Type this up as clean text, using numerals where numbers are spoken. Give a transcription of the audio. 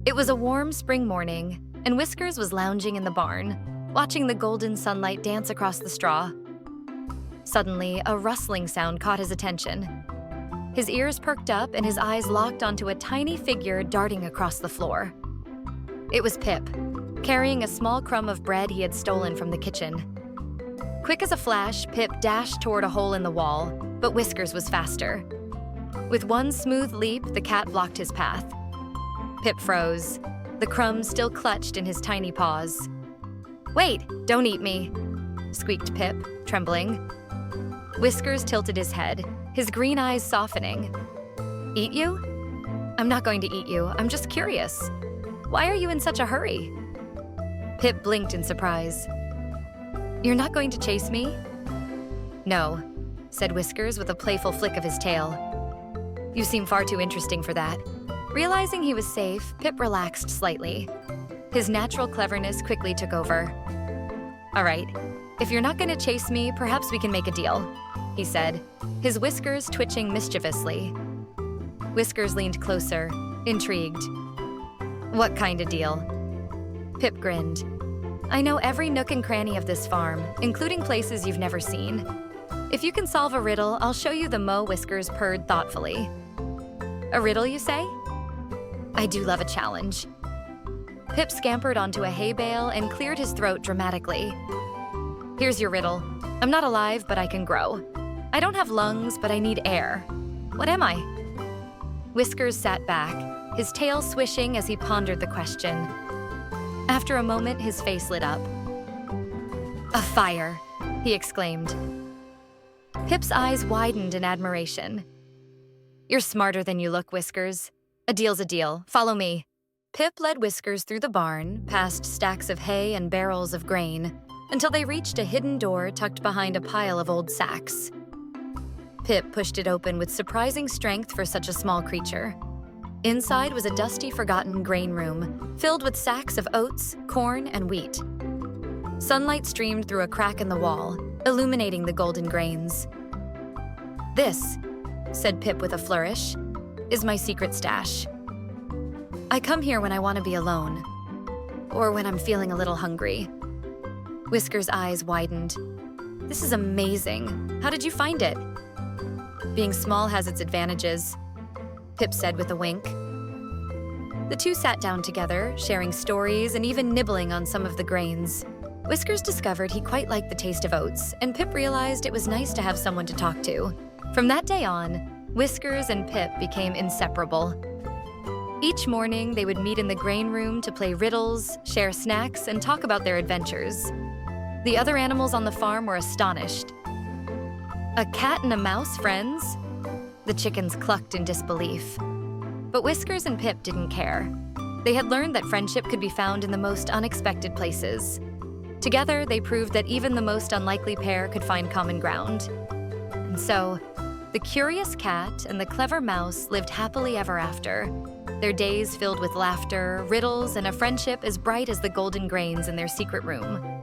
It was a warm spring morning, and Whiskers was lounging in the barn, watching the golden sunlight dance across the straw. Suddenly, a rustling sound caught his attention. His ears perked up and his eyes locked onto a tiny figure darting across the floor. It was Pip, carrying a small crumb of bread he had stolen from the kitchen. Quick as a flash, Pip dashed toward a hole in the wall, but Whiskers was faster. With one smooth leap, the cat blocked his path. Pip froze, the crumb still clutched in his tiny paws. "Wait, don't eat me," squeaked Pip, trembling. Whiskers tilted his head, his green eyes softening. "Eat you? I'm not going to eat you, I'm just curious. Why are you in such a hurry?" Pip blinked in surprise. "You're not going to chase me?" "No," said Whiskers with a playful flick of his tail. "You seem far too interesting for that." Realizing he was safe, Pip relaxed slightly. His natural cleverness quickly took over. "All right, if you're not going to chase me, perhaps we can make a deal," he said, his whiskers twitching mischievously. Whiskers leaned closer, intrigued. "What kind of deal?" Pip grinned. "I know every nook and cranny of this farm, including places you've never seen. If you can solve a riddle, I'll show you the mo." Whiskers purred thoughtfully. "A riddle, you say? I do love a challenge." Pip scampered onto a hay bale and cleared his throat dramatically. "Here's your riddle. I'm not alive, but I can grow. I don't have lungs, but I need air. What am I?" Whiskers sat back, his tail swishing as he pondered the question. After a moment, his face lit up. "A fire!" he exclaimed. Pip's eyes widened in admiration. "You're smarter than you look, Whiskers. A deal's a deal. Follow me." Pip led Whiskers through the barn, past stacks of hay and barrels of grain, until they reached a hidden door tucked behind a pile of old sacks. Pip pushed it open with surprising strength for such a small creature. Inside was a dusty, forgotten grain room, filled with sacks of oats, corn, and wheat. Sunlight streamed through a crack in the wall, illuminating the golden grains. "This," said Pip with a flourish, "is my secret stash. I come here when I want to be alone, or when I'm feeling a little hungry." Whiskers' eyes widened. "This is amazing. How did you find it?" "Being small has its advantages," Pip said with a wink. The two sat down together, sharing stories and even nibbling on some of the grains. Whiskers discovered he quite liked the taste of oats, and Pip realized it was nice to have someone to talk to. From that day on, Whiskers and Pip became inseparable. Each morning, they would meet in the grain room to play riddles, share snacks, and talk about their adventures. The other animals on the farm were astonished. "A cat and a mouse friends?" The chickens clucked in disbelief. But Whiskers and Pip didn't care. They had learned that friendship could be found in the most unexpected places. Together, they proved that even the most unlikely pair could find common ground. And so, the curious cat and the clever mouse lived happily ever after, their days filled with laughter, riddles, and a friendship as bright as the golden grains in their secret room.